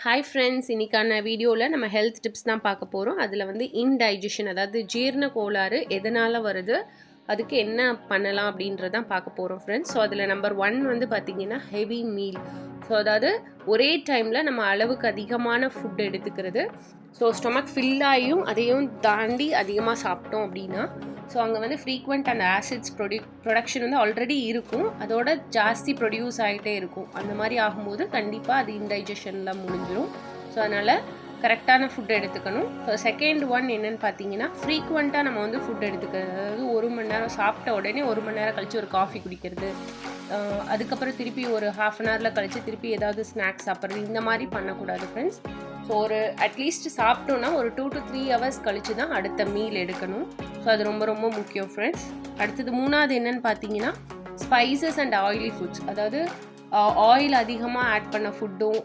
Hi friends, இன்றைக்கான வீடியோவில் நம்ம ஹெல்த் டிப்ஸ் தான் பார்க்க போகிறோம். அதில் வந்து இன்டைஜஷன், அதாவது ஜீரண கோளாறு எதனால் வருது, அதுக்கு என்ன பண்ணலாம் அப்படின்றதான் பார்க்க போகிறோம் ஃப்ரெண்ட்ஸ். ஸோ அதில் நம்பர் 1 வந்து பார்த்திங்கன்னா ஹெவி மீல். ஸோ அதாவது ஒரே டைமில் நம்ம அளவுக்கு அதிகமான ஃபுட் எடுத்துக்கிறது. ஸோ ஸ்டொமக் ஃபில்லாகியும் அதையும் தாண்டி அதிகமாக சாப்பிட்டோம் அப்படின்னா, ஸோ அங்கே வந்து ஃப்ரீக்வெண்ட் அந்த ஆசிட்ஸ் ப்ரொடக்ஷன் வந்து ஆல்ரெடி இருக்கும், அதோட ஜாஸ்தி ப்ரொடியூஸ் ஆகிட்டே இருக்கும். அந்த மாதிரி ஆகும்போது கண்டிப்பாக அது இன்டைஜஷனில் முடிஞ்சிடும். ஸோ அதனால் கரெக்டான ஃபுட் எடுத்துக்கணும். ஸோ செகண்ட் ஒன் என்னென்னு பார்த்தீங்கன்னா, ஃப்ரீக்வெண்ட்டாக நம்ம வந்து ஃபுட் எடுத்துக்கிறது. அதாவது 1 மணி நேரம் சாப்பிட்ட உடனே 1 மணி நேரம் கழித்து ஒரு காஃபி குடிக்கிறது, அதுக்கப்புறம் திருப்பி ஒரு ½ அன் ஹவரில் கழித்து திருப்பி ஏதாவது ஸ்நாக்ஸ் சாப்பிட்றது, இந்த மாதிரி பண்ணக்கூடாது ஃப்ரெண்ட்ஸ். ஸோ ஒரு அட்லீஸ்ட் சாப்பிட்டோன்னா ஒரு 2 to 3 hours கழித்து தான் அடுத்த மீல் எடுக்கணும். ஸோ அது ரொம்ப ரொம்ப முக்கியம் ஃப்ரெண்ட்ஸ். அடுத்தது 3வது என்னென்னு பார்த்தீங்கன்னா, ஸ்பைசஸ் அண்ட் ஆயிலி ஃபுட்ஸ். அதாவது ஆயில் அதிகமாக ஆட் பண்ண ஃபுட்டும்,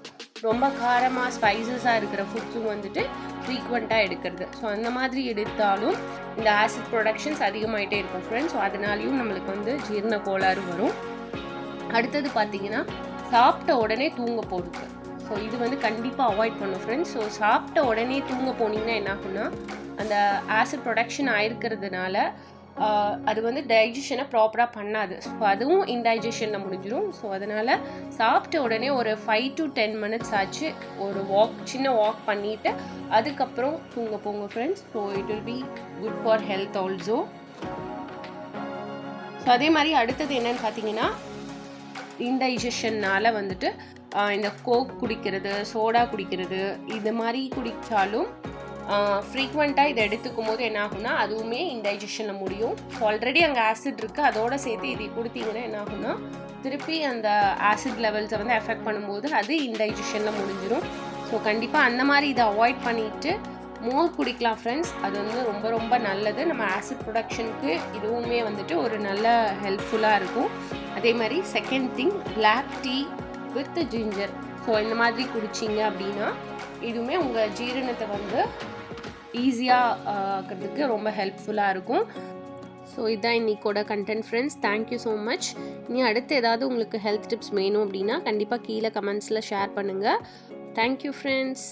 ரொம்ப காரமாக ஸ்பைசஸாக இருக்கிற ஃபுட்ஸும் வந்துட்டு ஃப்ரீக்வெண்ட்டாக எடுக்கிறது. ஸோ அந்த மாதிரி எடுத்தாலும் இந்த ஆசிட் ப்ரொடக்ஷன்ஸ் அதிகமாகிட்டே இருக்கும் ஃப்ரெண்ட்ஸ். ஸோ அதனாலையும் நம்மளுக்கு வந்து ஜீரண கோளாறு வரும். அடுத்தது பார்த்தீங்கன்னா, சாப்பிட்ட உடனே தூங்க போகிறது. ஸோ இது வந்து கண்டிப்பாக அவாய்ட் பண்ணும் ஃப்ரெண்ட்ஸ். ஸோ சாப்பிட்ட உடனே தூங்க போனீங்கன்னா என்ன ஆகும்னா, அந்த ஆசிட் ப்ரொடக்ஷன் ஆயிருக்கிறதுனால அது வந்து டைஜஷனை ப்ராப்பராக பண்ணாது. ஸோ அதுவும் இன்டைஜஷனில் முடிஞ்சிடும். ஸோ அதனால் சாப்பிட்ட உடனே ஒரு 5 to 10 minutes ஆச்சு ஒரு சின்ன வாக் பண்ணிவிட்டு அதுக்கப்புறம் தூங்க போங்க friends. So it will be good for health also. So அதே மாதிரி அடுத்தது என்னன்னு பார்த்தீங்கன்னா, இன்டைஜஷன்னால் வந்துட்டு இந்த கோக் குடிக்கிறது, சோடா குடிக்கிறது, இது மாதிரி குடித்தாலும் ஃப்ரீக்வெண்ட்டாக இதை எடுத்துக்கும் போது என்ன ஆகும்னா அதுவுமே இன்டைஜஷனில் முடியும். ஸோ ஆல்ரெடி அங்கே ஆசிட் இருக்குது, அதோடு சேர்த்து இதை கொடுத்தீங்கன்னா என்ன ஆகும்னா திருப்பி அந்த ஆசிட் லெவல்ஸை வந்து எஃபெக்ட் பண்ணும்போது அது இன்டைஜஷனில் முடிஞ்சிடும். ஸோ கண்டிப்பாக அந்த மாதிரி இதை அவாய்ட் பண்ணிவிட்டு மோர் குடிக்கலாம் ஃப்ரெண்ட்ஸ். அது வந்து ரொம்ப ரொம்ப நல்லது. நம்ம ஆசிட் ப்ரொடக்ஷனுக்கு இதுவுமே வந்துட்டு ஒரு நல்ல ஹெல்ப்ஃபுல்லாக இருக்கும். அதே மாதிரி second thing, black tea with ginger. So இந்த மாதிரி குடிச்சிங்க அப்படின்னா இதுவுமே உங்கள் ஜீரணத்தை வந்து ஈஸியாக ஆக்கிறதுக்கு ரொம்ப ஹெல்ப்ஃபுல்லாக இருக்கும். ஸோ இதுதான் இன்னைக்கோட content friends. Thank you so much. இனி அடுத்து ஏதாவது உங்களுக்கு ஹெல்த் டிப்ஸ் வேணும் அப்படின்னா கண்டிப்பாக கீழே கமெண்ட்ஸில் ஷேர் பண்ணுங்கள். Thank you friends.